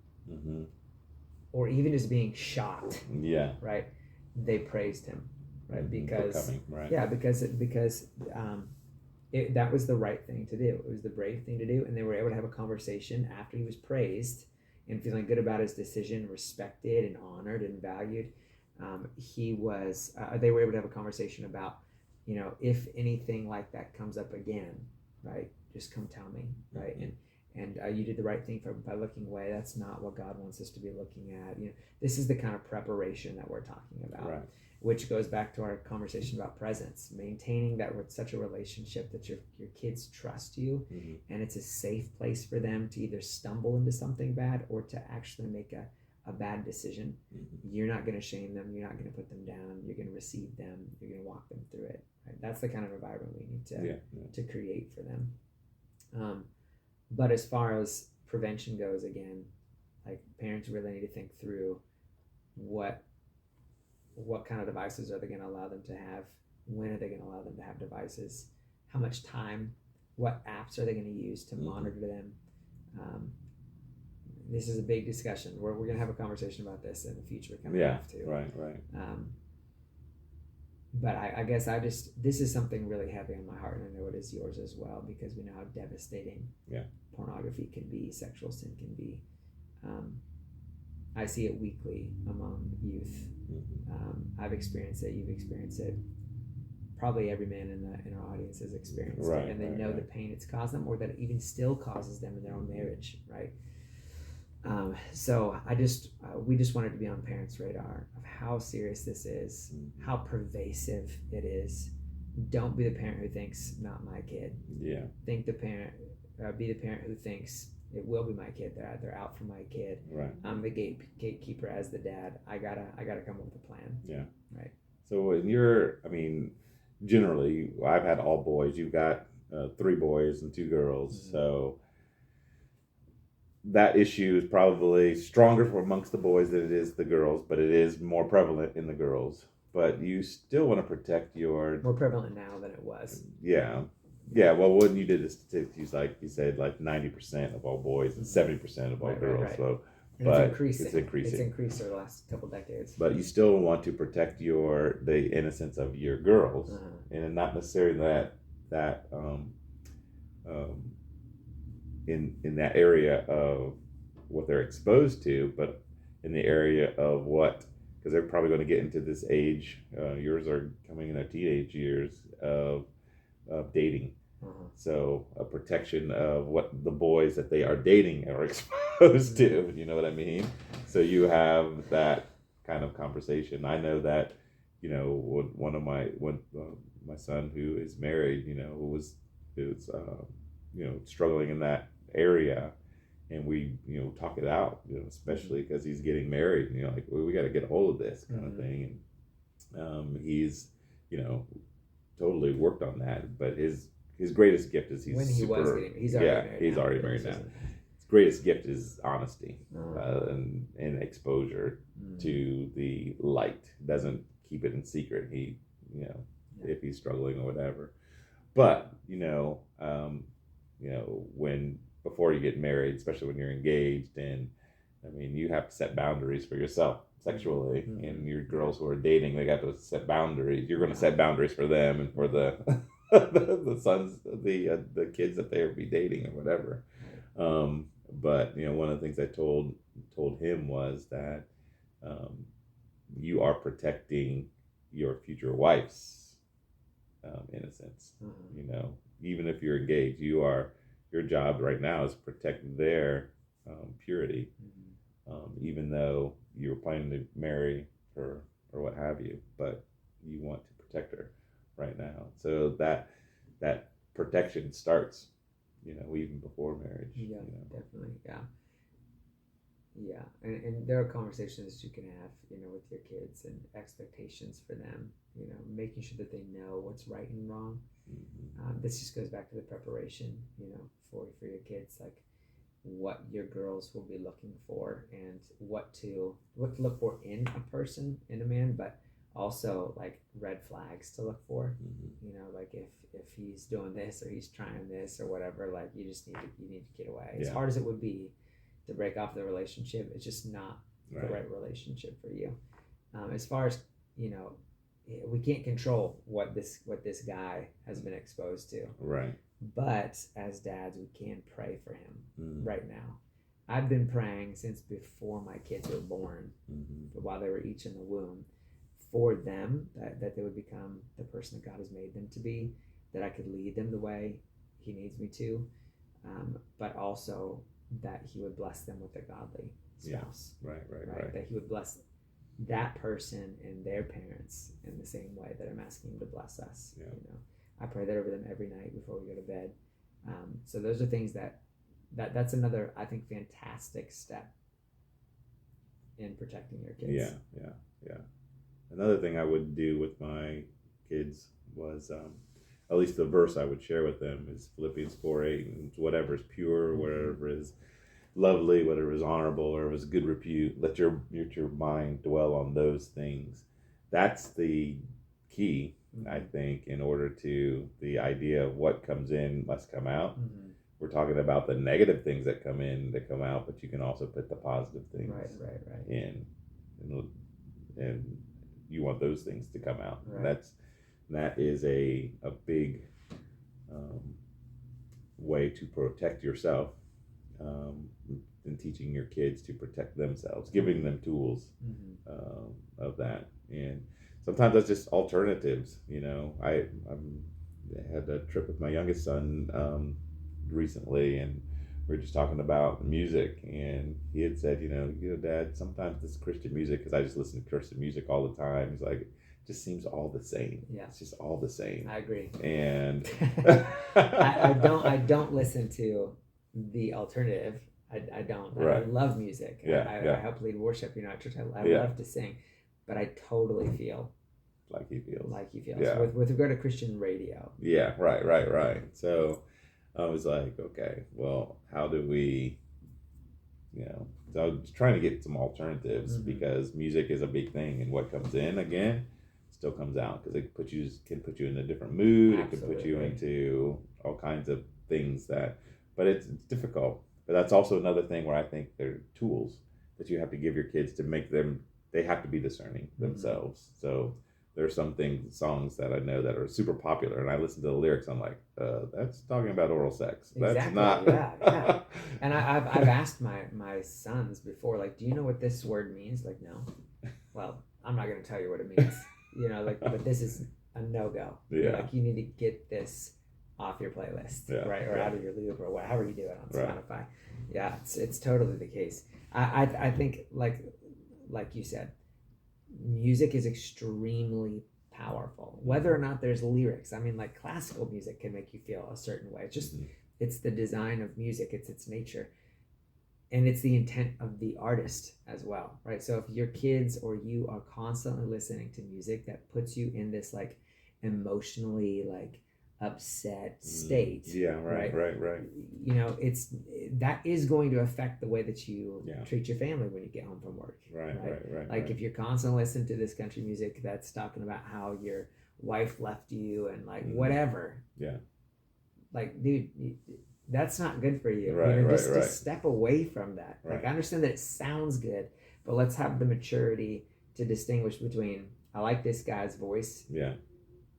or even just being shocked, right, they praised him, right, because that was the right thing to do. It was the brave thing to do, and they were able to have a conversation after he was praised and feeling good about his decision, respected and honored and valued. They were able to have a conversation about, if anything like that comes up again, right, just come tell me, right? And you did the right thing by looking away. That's not what God wants us to be looking at. This is the kind of preparation that we're talking about, right. Which goes back to our conversation about presence, maintaining that with such a relationship that your kids trust you, and it's a safe place for them to either stumble into something bad or to actually make a bad decision. You're not going to shame them. You're not going to put them down. You're going to receive them. You're going to walk them through it. Right? That's the kind of environment we need to create for them. But as far as prevention goes, again, like parents really need to think through what kind of devices are they going to allow them to have? When are they going to allow them to have devices? How much time? What apps are they going to use to monitor them? This is a big discussion. We're going to have a conversation about this in the future. We kind of have to. Right. But I guess this is something really heavy on my heart, and I know it is yours as well, because we know how devastating pornography can be, sexual sin can be. I see it weekly among youth. I've experienced it. You've experienced it. Probably every man in our audience has experienced it, and they know the pain it's caused them, or that it even still causes them in their own marriage, right? So we just wanted to be on parents' radar of how serious this is, how pervasive it is. Don't be the parent who thinks, not my kid. Yeah. Be the parent who thinks, it will be my kid. They're out for my kid. Right. I'm the gatekeeper as the dad. I gotta come up with a plan. Yeah. Right. So generally, I've had all boys. You've got 3 boys and 2 girls. So that issue is probably stronger for amongst the boys than it is the girls, but it is more prevalent in the girls. But you still want to protect your... More prevalent now than it was. Yeah. Yeah, well, when you did the statistics, like you said, like 90% of all boys and 70% of all girls. Right. So, and but it's increasing. It's increased over the last couple decades. But you still want to protect the innocence of your girls, and not necessarily that in that area of what they're exposed to, but in the area of because they're probably going to get into this age. Yours are coming in their teenage years of dating. So a protection of what the boys that they are dating are exposed to, you know what I mean? So you have that kind of conversation. I know that, when my son who is married, was struggling in that area, and we, talk it out, especially because he's getting married, and like, well, we got to get a hold of this kind of thing. And he's, totally worked on that, but his greatest gift is he's already married now. His greatest gift is honesty and exposure to the light. Doesn't keep it in secret. He, if he's struggling or whatever. But when before you get married, especially when you're engaged, and you have to set boundaries for yourself sexually, and your girls who are dating, they got to set boundaries. You're going to set boundaries for them and for the the sons, the kids that they'll be dating or whatever. But one of the things I told him was that you are protecting your future wife's innocence. Mhm. You know, even if you're engaged, your job right now is to protect their purity, even though you're planning to marry her or what have you, but you want to protect her right now. So that protection starts, you know, even before marriage. Yeah, you know. definitely. Yeah. Yeah. And there are conversations you can have, with your kids and expectations for them, making sure that they know what's right and wrong. This just goes back to the preparation, for your kids, like what your girls will be looking for and what to look for in a person, in a man, but also like red flags to look for. Like if he's doing this or he's trying this or whatever, like you need to get away. As hard as it would be to break off the relationship, it's just not the right relationship for you. As far as we can't control what this guy has been exposed to, Right. but as dads, we can pray for him right now. I've been praying since before my kids were born, while they were each in the womb, for them, that they would become the person that God has made them to be, that I could lead them the way he needs me to, but also that he would bless them with a godly spouse. Right. That he would bless that person and their parents in the same way that I'm asking him to bless us. I pray that over them every night before we go to bed. So those are things that's another, I think, fantastic step in protecting your kids. Yeah. Another thing I would do with my kids was, at least the verse I would share with them is Philippians 4:8, and whatever is pure, whatever is lovely, whatever is honorable, whatever is good repute, let your mind dwell on those things. That's the key, I think, in order to the idea of what comes in must come out. We're talking about the negative things that come in, that come out, but you can also put the positive things in, and you want those things to come out. That is a big way to protect yourself, and teaching your kids to protect themselves, giving them tools of that. And sometimes that's just alternatives. I had a trip with my youngest son recently, and we were just talking about music, and he had said, Dad, sometimes this Christian music, because I just listen to Christian music all the time, he's like, it just seems all the same. It's just all the same. I agree. And I don't listen to the alternative. I don't. I love music. I help lead worship, at church. I love to sing, but I totally feel like he feels. With regard to Christian radio. Yeah, right. So I was like, okay, well, how do we, so I was trying to get some alternatives, because music is a big thing, and what comes in, again, still comes out, because it can put you in a different mood. Absolutely. It can put you into all kinds of things but it's difficult. But that's also another thing where I think they're tools that you have to give your kids to make them, they have to be discerning themselves. So there are some songs that I know that are super popular, and I listen to the lyrics, I'm like, that's talking about oral sex. That's exactly. not. Yeah. And I've asked my sons before, like, do you know what this word means? Like, no. Well, I'm not going to tell you what it means. But this is a no-go. Like, you need to get this off your playlist, right? Or out of your loop, or however you do it on Spotify. Yeah, it's totally the case. I think, like you said, music is extremely powerful, whether or not there's lyrics. I mean, like, classical music can make you feel a certain way. It's just it's the design of music, it's its nature, and it's the intent of the artist as well, right? So if your kids or you are constantly listening to music that puts you in this like emotionally like upset state, right, it's that is going to affect the way that you treat your family when you get home from work, right. If you're constantly listening to this country music that's talking about how your wife left you and like whatever, like, dude, that's not good for you. Just step away from that. Like, I understand that it sounds good, but let's have the maturity to distinguish between, I like this guy's voice,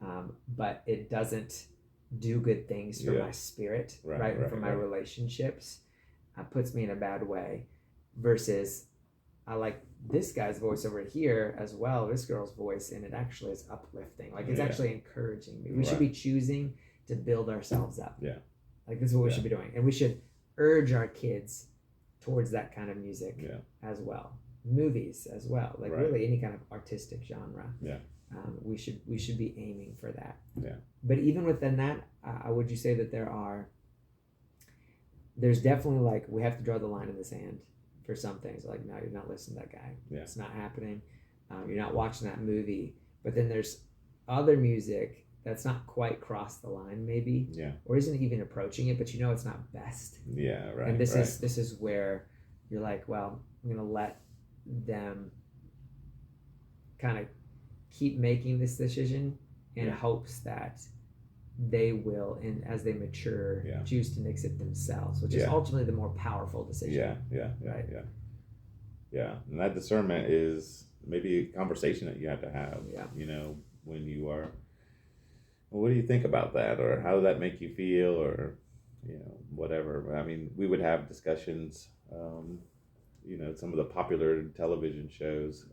but it doesn't do good things for my spirit, and for my relationships. Puts me in a bad way, versus I like this guy's voice over here as well, this girl's voice, and it actually is uplifting. Like it's actually encouraging me. We should be choosing to build ourselves up. Yeah. Like this is what we should be doing. And we should urge our kids towards that kind of music as well. Movies as well. Like really any kind of artistic genre. Yeah. We should be aiming for that. Yeah. But even within that, would you say that there's definitely like we have to draw the line in the sand for some things. Like no, you're not listening to that guy. Yeah. It's not happening. You're not watching that movie. But then there's other music that's not quite crossed the line, maybe, or isn't even approaching it. But you know, it's not best. Yeah. Right. And this is where you're like, well, I'm gonna let them kind of keep making this decision in hopes that they will, and as they mature, choose to mix it themselves, which is ultimately the more powerful decision. Yeah. And that discernment is maybe a conversation that you have to have. You know, when you are, well, what do you think about that, or how does that make you feel, or you know, whatever. I mean, we would have discussions. You know, some of the popular television shows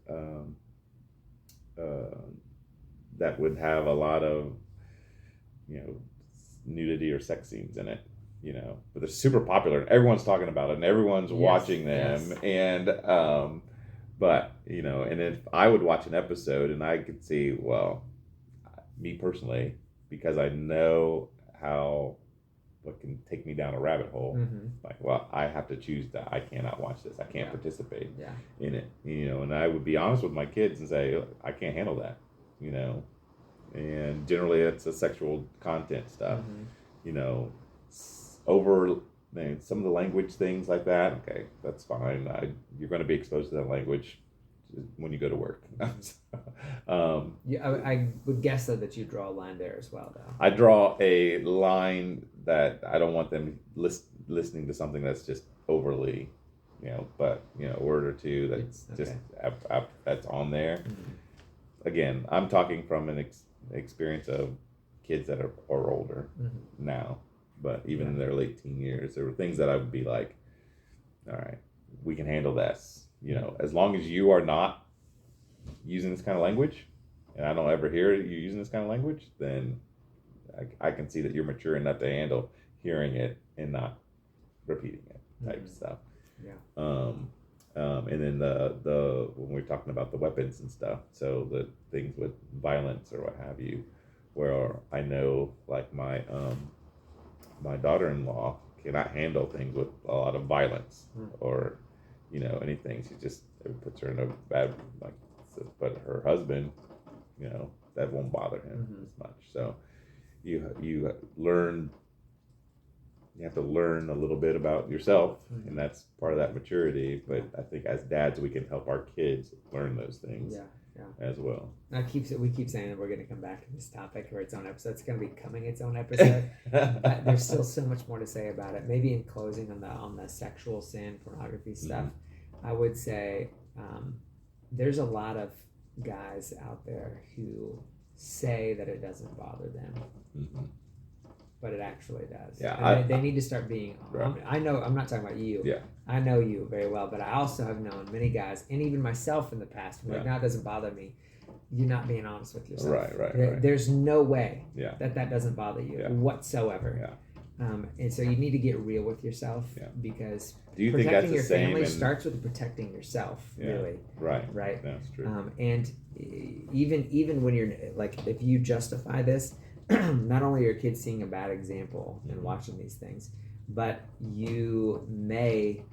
that would have a lot of, you know, nudity or sex scenes in it, you know, but they're super popular and everyone's talking about it and everyone's watching them. And, but, you know, and if I would watch an episode and I could see, well, me personally, because I know what can take me down a rabbit hole, like, well, I have to choose that. I cannot watch this. I can't participate in it, you know, and I would be honest with my kids and say, I can't handle that, you know. And generally it's a sexual content stuff, you know, over some of the language things like that. Okay, that's fine. You're going to be exposed to that language when you go to work. I would guess though that you draw a line there as well, though. I draw a line that I don't want them listening to something that's just overly, you know, but you know, a word or two that's just that's on there. Again, I'm talking from an experience of kids that are older now, but even in their late teen years, there were things that I would be like, all right, we can handle this, you know, as long as you are not using this kind of language and I don't ever hear you using this kind of language, then I can see that you're mature enough to handle hearing it and not repeating it type stuff. And then the when we're talking about the weapons and stuff, so the things with violence or what have you, where I know like my daughter-in-law cannot handle things with a lot of violence or, you know, anything. She just, it puts her in a bad, like, but her husband, you know, that won't bother him as much. So you have to learn a little bit about yourself, and that's part of that maturity. But I think as dads, we can help our kids learn those things as well. We keep saying that we're going to come back to this topic or its own episode. It's going to be coming its own episode. But there's still so much more to say about it. Maybe in closing on the sexual sin, pornography stuff, I would say there's a lot of guys out there who say that it doesn't bother them. But it actually does. They need to start being. I know. I'm not talking about you. I know you very well, but I also have known many guys, and even myself in the past. Like, now it doesn't bother me. You're not being honest with yourself. Right. There's no way that doesn't bother you whatsoever. And so you need to get real with yourself because do you protecting think that's your the family same starts with protecting yourself. Really. Right. That's true. And even when you're like, if you justify this. Not only are your kids seeing a bad example and watching these things, but you may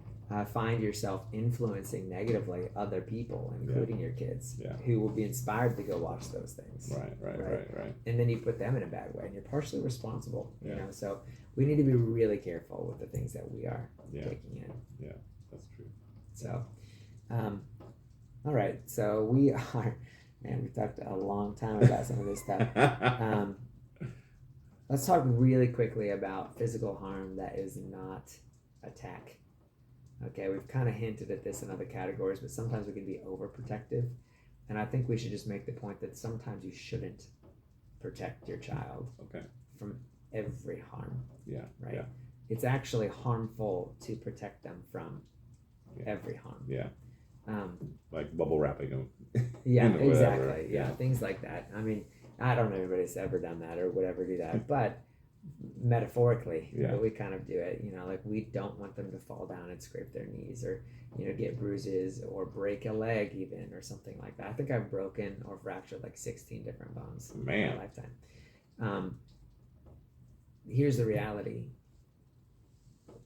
find yourself influencing negatively other people, including your kids, who will be inspired to go watch those things. Right. And then you put them in a bad way, and you're partially responsible. You know, so we need to be really careful with the things that we are taking in. Yeah, that's true. So, all right. So we are. Man, we talked a long time about some of this stuff. Let's talk really quickly about physical harm that is not attack. Okay, we've kind of hinted at this in other categories, but sometimes we can be overprotective. And I think we should just make the point that sometimes you shouldn't protect your child from every harm. It's actually harmful to protect them from every harm. Like bubble wrapping them. Yeah, Whatever. exactly. Yeah, things like that. I mean, I don't know anybody's ever done that or would ever do that, but metaphorically, Yeah. we kind of do it. Like we don't want them to fall down and scrape their knees or get bruises or break a leg even or something like that. I think I've broken or fractured like 16 different bones in my lifetime. Here's the reality.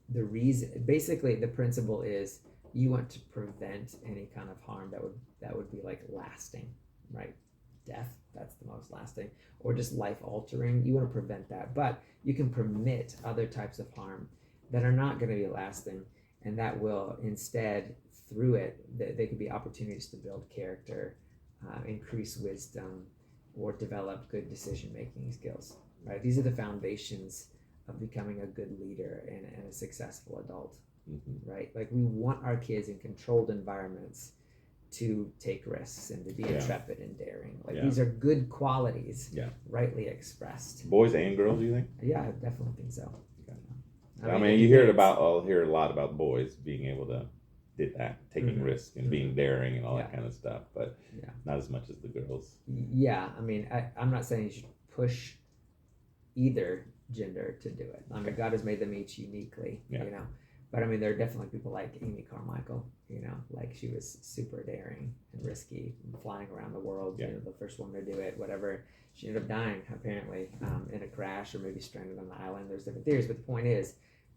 The reason, basically, the principle is you want to prevent any kind of harm that would be like lasting, right? Death, that's the most lasting, or just life altering. You want to prevent that, but you can permit other types of harm that are not going to be lasting, and that will instead, through it, they could be opportunities to build character, increase wisdom, or develop good decision making skills. Right? These are the foundations of becoming a good leader and a successful adult. Mm-hmm. Right? Like we want our kids in controlled environments to take risks and to be intrepid and daring. Like these are good qualities, rightly expressed. Boys and girls, you think? Yeah, I definitely think so. Okay. I mean, you hear I'll hear a lot about boys being able to do that, taking risks and being daring and all that kind of stuff, but not as much as the girls. Yeah, I mean, I'm not saying you should push either gender to do it. I mean, God has made them each uniquely, But I mean, there are definitely people like Amy Carmichael, like she was super daring and risky, and flying around the world, the first woman to do it, whatever. She ended up dying, apparently, in a crash or maybe stranded on the island. There's different theories, but the point is,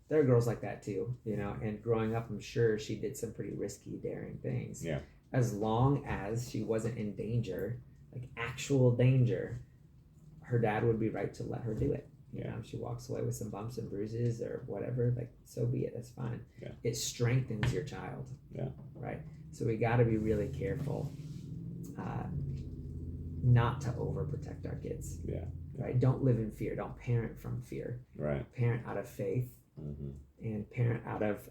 there are girls like that too, and growing up, I'm sure she did some pretty risky, daring things. Yeah. As long as she wasn't in danger, like actual danger, her dad would be right to let her do it. If she walks away with some bumps and bruises or whatever, like so be it. That's fine. Yeah. It strengthens your child. Yeah. Right. So we got to be really careful, not to overprotect our kids. Yeah. Right. Don't live in fear. Don't parent from fear. Right. Parent out of faith, and parent out of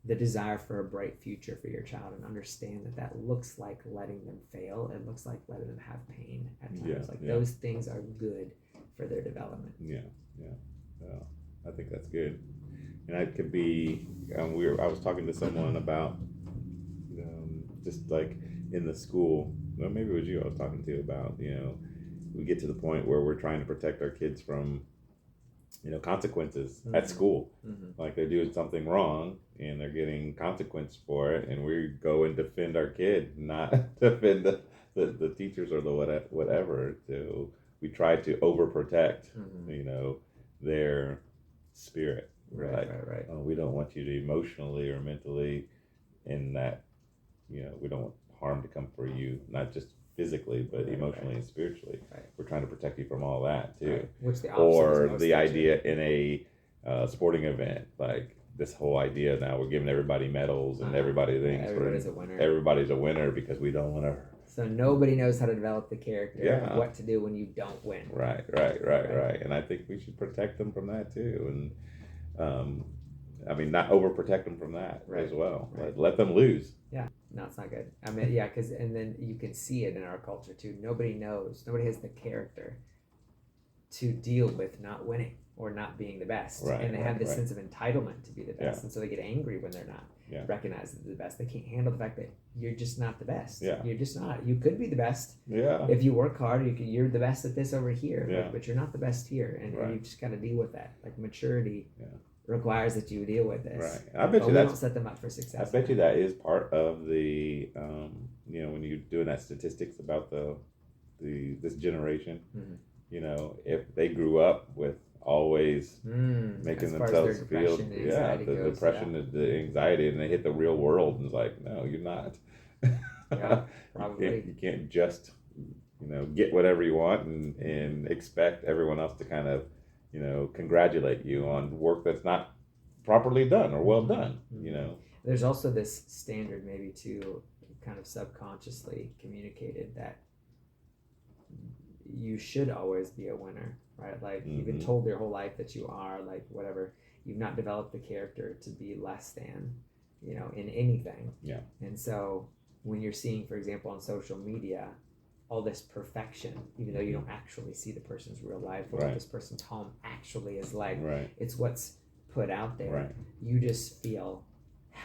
the desire for a bright future for your child, and understand that looks like letting them fail. It looks like letting them have pain at times. Those things are good for their development. I think that's good. And it could be I was talking to someone about just like in the school, well, maybe it was you I was talking to about, we get to the point where we're trying to protect our kids from consequences at school. Like they're doing something wrong and they're getting consequence for it, and we go and defend our kid, not defend the teachers or the whatever. So we try to overprotect, their spirit. Right. Oh, we don't want you to emotionally or mentally, in that, we don't want harm to come for you, not just physically, but emotionally and spiritually. Right. We're trying to protect you from all that too. Right. Which the or the idea in a sporting event, like this whole idea now we're giving everybody medals and everybody thinks everybody's a winner. Everybody's a winner because we don't want to. So nobody knows how to develop the character of what to do when you don't win. Right. And I think we should protect them from that too. And not overprotect them from that as well. Right. Let them lose. Yeah. No, it's not good. I mean, because and then you can see it in our culture too. Nobody has the character to deal with not winning or not being the best. And they have this sense of entitlement to be the best. And so they get angry when they're not recognized as the best. They can't handle the fact that you're just not the best. You're just not. You could be the best. If you work hard, you're the best at this over here. But you're not the best here. And you just got to deal with that. Like maturity requires that you deal with this. Right. I bet you don't set them up for success. I bet you that is part of the, when you're doing that statistics about this generation, if they grew up with always making themselves feel the depression and the anxiety, and they hit the real world and it's like, no, you're not. Probably. You can't just get whatever you want and expect everyone else to kind of congratulate you on work that's not properly done or well done. There's also this standard, maybe too, kind of subconsciously communicated, that you should always be a winner, right? Like you've been told your whole life that you are, like whatever. You've not developed the character to be less than, in anything. Yeah. And so when you're seeing, for example, on social media, all this perfection, even though you don't actually see the person's real life or what this person's home actually is like, it's what's put out there. You just feel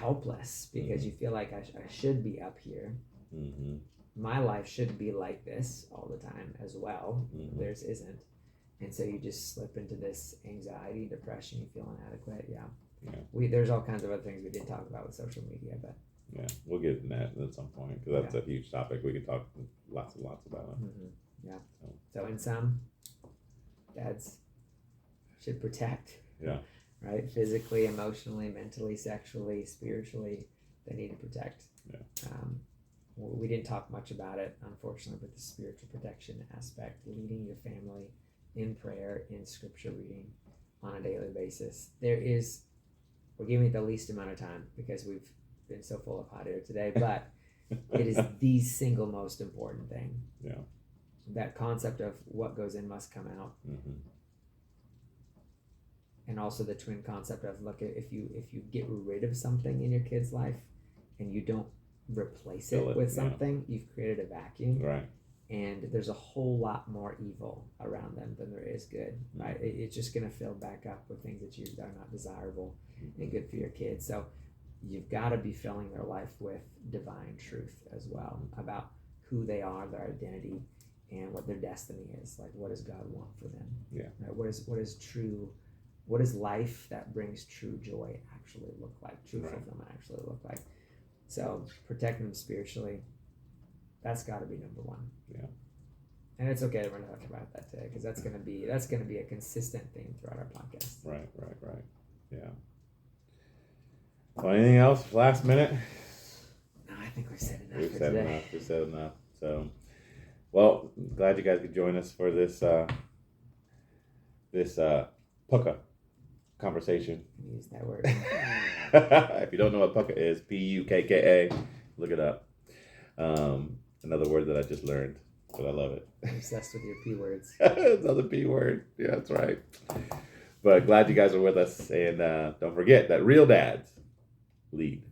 helpless because you feel like I should be up here. Mm-hmm. My life should be like this all the time as well. Mm-hmm. Theirs isn't. And so you just slip into this anxiety, depression, you feel inadequate. Yeah. There's all kinds of other things we did talk about with social media, but yeah, we'll get in that at some point because that's a huge topic. We could talk lots and lots about it. Mm-hmm. Yeah. So in sum, dads should protect. Yeah. Right? Physically, emotionally, mentally, sexually, spiritually, they need to protect. Yeah. We didn't talk much about it, unfortunately, but the spiritual protection aspect, leading your family in prayer, in scripture reading on a daily basis. We're giving it the least amount of time because we've been so full of hot air today, but it is the single most important thing. Yeah. That concept of what goes in must come out. Mm-hmm. And also the twin concept of, look, if you get rid of something in your kid's life and you don't replace it with something, you've created a vacuum. Right. And there's a whole lot more evil around them than there is good, right? It's just going to fill back up with things that are not desirable and good for your kids. So you've got to be filling their life with divine truth as well about who they are, their identity, and what their destiny is. Like, what does God want for them? Yeah. Right? What does life that brings true joy actually look like? True fulfillment actually look like? So protecting them spiritually, that's got to be number one. Yeah. And it's okay that we're not talking about that today because that's gonna be a consistent theme throughout our podcast. Right. Yeah. Well, anything else? Last minute? No, I think we've said enough We've for said today. enough. We've said enough. So, well, glad you guys could join us for this pucka conversation. Use that word. If you don't know what pucka is, Pukka, look it up. Another word that I just learned, but I love it. I'm obsessed with your P words. Another P word. Yeah, that's right. But glad you guys are with us, and don't forget that real dads lead.